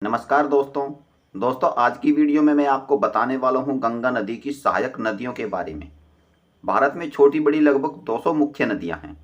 नमस्कार दोस्तों आज की वीडियो में मैं आपको बताने वाला हूं गंगा नदी की सहायक नदियों के बारे में। भारत में छोटी बड़ी लगभग 200 मुख्य नदियां हैं।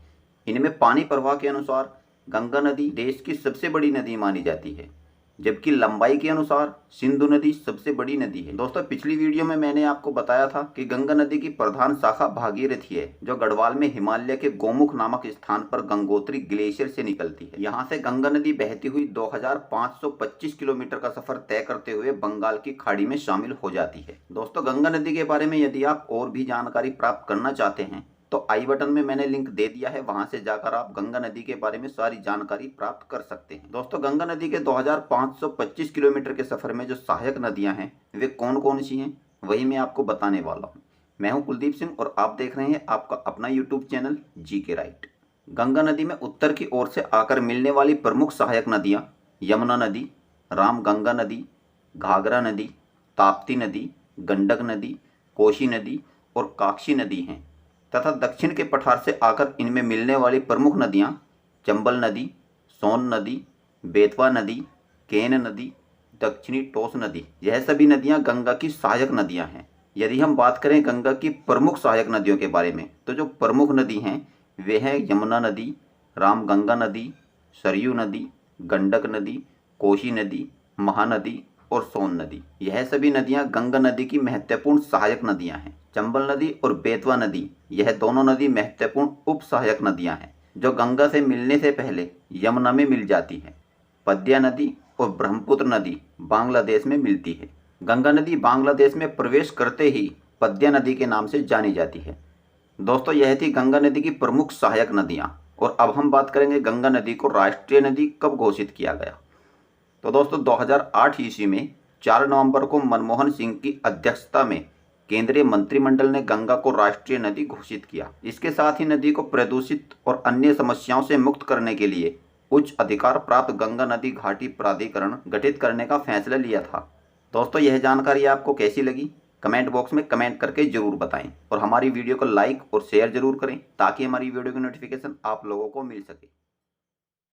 इनमें पानी प्रवाह के अनुसार गंगा नदी देश की सबसे बड़ी नदी मानी जाती है, जबकि लंबाई के अनुसार सिंधु नदी सबसे बड़ी नदी है। दोस्तों पिछली वीडियो में मैंने आपको बताया था कि गंगा नदी की प्रधान शाखा भागीरथी है, जो गढ़वाल में हिमालय के गोमुख नामक स्थान पर गंगोत्री ग्लेशियर से निकलती है। यहाँ से गंगा नदी बहती हुई 2525 किलोमीटर का सफर तय करते हुए बंगाल की खाड़ी में शामिल हो जाती है। दोस्तों गंगा नदी के बारे में यदि आप और भी जानकारी प्राप्त करना चाहते हैं तो आई बटन में मैंने लिंक दे दिया है, वहां से जाकर आप गंगा नदी के बारे में सारी जानकारी प्राप्त कर सकते हैं। दोस्तों गंगा नदी के 2525 किलोमीटर के सफर में जो सहायक नदियां हैं वे कौन कौन सी हैं वही मैं आपको बताने वाला हूं। मैं हूं कुलदीप सिंह और आप देख रहे हैं आपका अपना YouTube channel GK right. Ganga नदी में उत्तर की ओर से आकर मिलने वाली प्रमुख सहायक नदियां यमुना नदी, रामगंगा नदी, घाघरा नदी, ताप्ती नदी, गंडक नदी, कोसी नदी और काक्षी नदी हैं तथा दक्षिण के पठार से आकर इनमें मिलने वाली प्रमुख नदियां चंबल नदी, सोन नदी, बेतवा नदी, केन नदी, दक्षिणी टोस नदी, यह सभी नदियां गंगा की सहायक नदियां हैं। यदि हम बात करें गंगा की प्रमुख सहायक नदियों के बारे में तो जो प्रमुख नदी हैं वे हैं यमुना नदी, रामगंगा नदी, सरयू नदी, गंडक नदी, कोसी नदी, महानदी और सोन नदी। यह सभी नदियां गंगा नदी की महत्वपूर्ण सहायक नदियां हैं। चंबल नदी और बेतवा नदी यह दोनों नदी महत्वपूर्ण उप सहायक नदियां हैं जो गंगा से मिलने से पहले यमुना में मिल जाती हैं। पद्या नदी और ब्रह्मपुत्र नदी बांग्लादेश में मिलती है। गंगा नदी बांग्लादेश में प्रवेश करते ही पद्या नदी के नाम से जानी जाती है। दोस्तों यह थी गंगा नदी की प्रमुख सहायक नदियां। और अब हम बात करेंगे गंगा नदी को राष्ट्रीय नदी कब घोषित किया गया। तो दोस्तों 2008 ईस्वी में 4 नवंबर को मनमोहन सिंह की अध्यक्षता में केंद्रीय मंत्रिमंडल ने गंगा को राष्ट्रीय नदी घोषित किया। इसके साथ ही नदी को प्रदूषित और अन्य समस्याओं से मुक्त करने के लिए उच्च अधिकार प्राप्त गंगा नदी घाटी प्राधिकरण गठित करने का फैसला लिया था। दोस्तों यह जानकारी आपको कैसी लगी कमेंट बॉक्स में कमेंट करके जरूर बताएं और हमारी वीडियो को लाइक और शेयर जरूर करें ताकि हमारी वीडियो की नोटिफिकेशन आप लोगों को मिल सके।